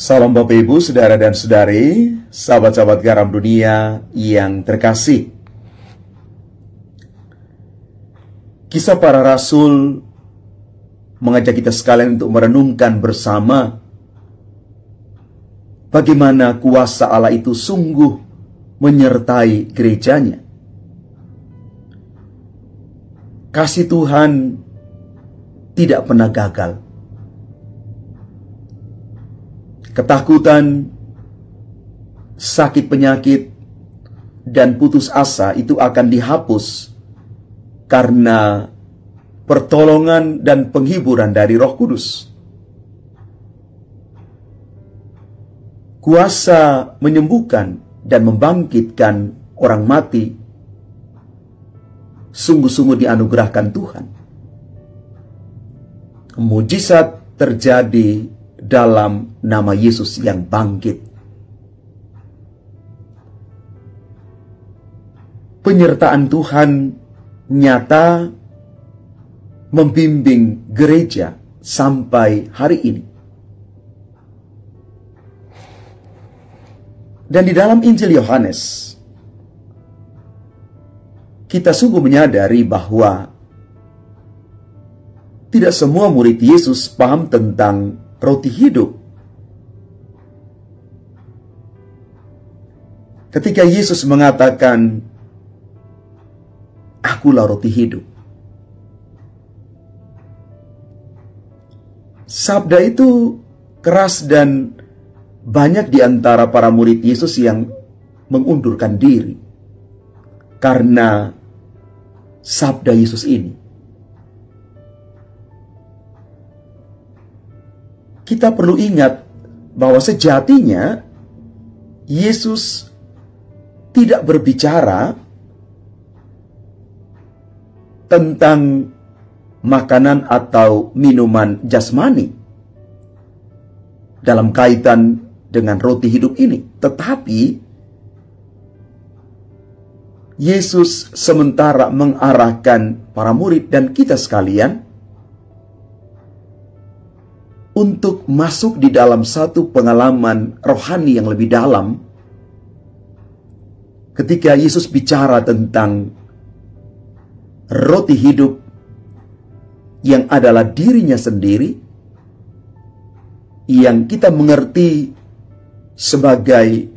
Salam Bapak Ibu, Saudara dan Saudari, sahabat-sahabat garam dunia yang terkasih. Kisah para Rasul mengajak kita sekalian untuk merenungkan bersama bagaimana kuasa Allah itu sungguh menyertai gerejanya. Kasih Tuhan tidak pernah gagal. Ketakutan, sakit penyakit, dan putus asa itu akan dihapus karena pertolongan dan penghiburan dari Roh Kudus. Kuasa menyembuhkan dan membangkitkan orang mati sungguh-sungguh dianugerahkan Tuhan. Mujizat terjadi dalam nama Yesus yang bangkit. Penyertaan Tuhan nyata membimbing gereja sampai hari ini. Dan di dalam Injil Yohanes, kita sungguh menyadari bahwa tidak semua murid Yesus paham tentang roti hidup. Ketika Yesus mengatakan, "Akulah roti hidup." Sabda itu keras dan banyak di antara para murid Yesus yang mengundurkan diri karena sabda Yesus ini. Kita perlu ingat bahwa sejatinya Yesus tidak berbicara tentang makanan atau minuman jasmani dalam kaitan dengan roti hidup ini. Tetapi Yesus sementara mengarahkan para murid dan kita sekalian untuk masuk di dalam satu pengalaman rohani yang lebih dalam ketika Yesus bicara tentang roti hidup yang adalah dirinya sendiri, yang kita mengerti sebagai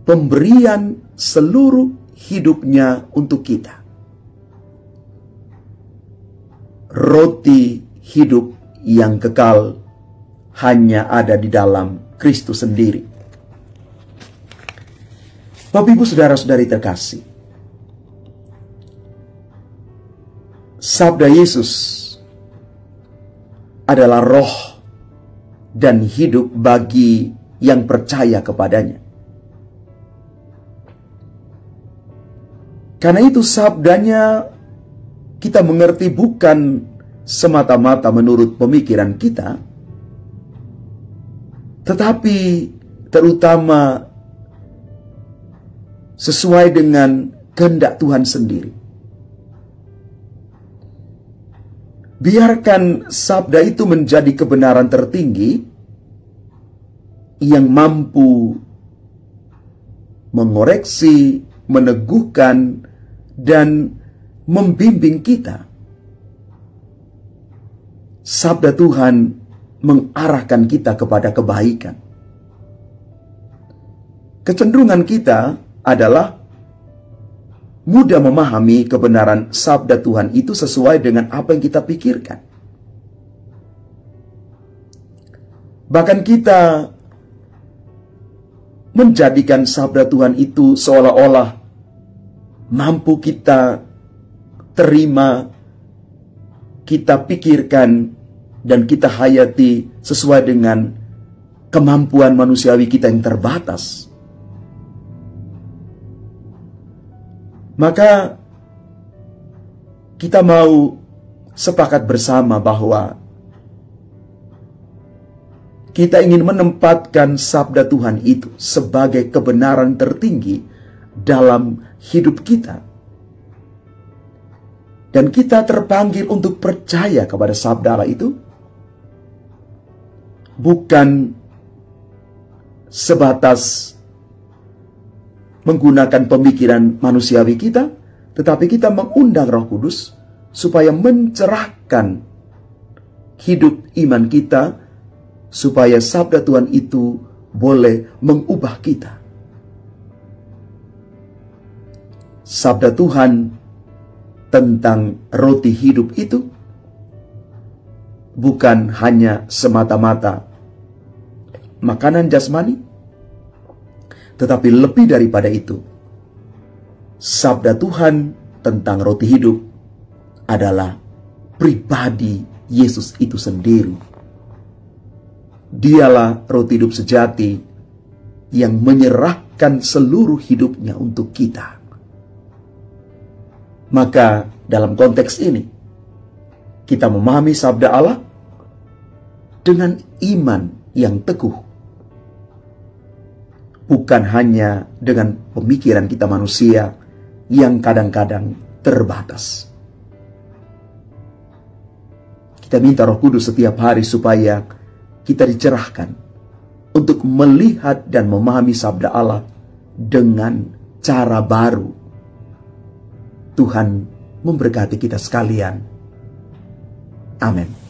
pemberian seluruh hidupnya untuk kita. Roti hidup yang kekal hanya ada di dalam Kristus sendiri. Bapak Ibu Saudara-saudari terkasih, sabda Yesus adalah roh dan hidup bagi yang percaya kepadanya. Karena itu sabdanya kita mengerti bukan semata-mata menurut pemikiran kita, tetapi terutama sesuai dengan kehendak Tuhan sendiri. Biarkan sabda itu menjadi kebenaran tertinggi yang mampu mengoreksi, meneguhkan, dan membimbing kita. Sabda Tuhan mengarahkan kita kepada kebaikan. Kecenderungan kita adalah mudah memahami kebenaran sabda Tuhan itu sesuai dengan apa yang kita pikirkan. Bahkan kita menjadikan sabda Tuhan itu seolah-olah mampu kita terima, kita pikirkan, dan kita hayati sesuai dengan kemampuan manusiawi kita yang terbatas. Maka kita mau sepakat bersama bahwa kita ingin menempatkan sabda Tuhan itu sebagai kebenaran tertinggi dalam hidup kita. Dan kita terpanggil untuk percaya kepada sabda Allah itu bukan sebatas menggunakan pemikiran manusiawi kita, tetapi kita mengundang Roh Kudus supaya mencerahkan hidup iman kita, supaya sabda Tuhan itu boleh mengubah kita. Sabda Tuhan tentang roti hidup itu bukan hanya semata-mata makanan jasmani, tetapi lebih daripada itu. Sabda Tuhan tentang roti hidup adalah pribadi Yesus itu sendiri. Dialah roti hidup sejati yang menyerahkan seluruh hidupnya untuk kita. Maka dalam konteks ini, kita memahami sabda Allah dengan iman yang teguh. Bukan hanya dengan pemikiran kita manusia yang kadang-kadang terbatas. Kita minta Roh Kudus setiap hari supaya kita dicerahkan untuk melihat dan memahami sabda Allah dengan cara baru. Tuhan memberkati kita sekalian. Amin.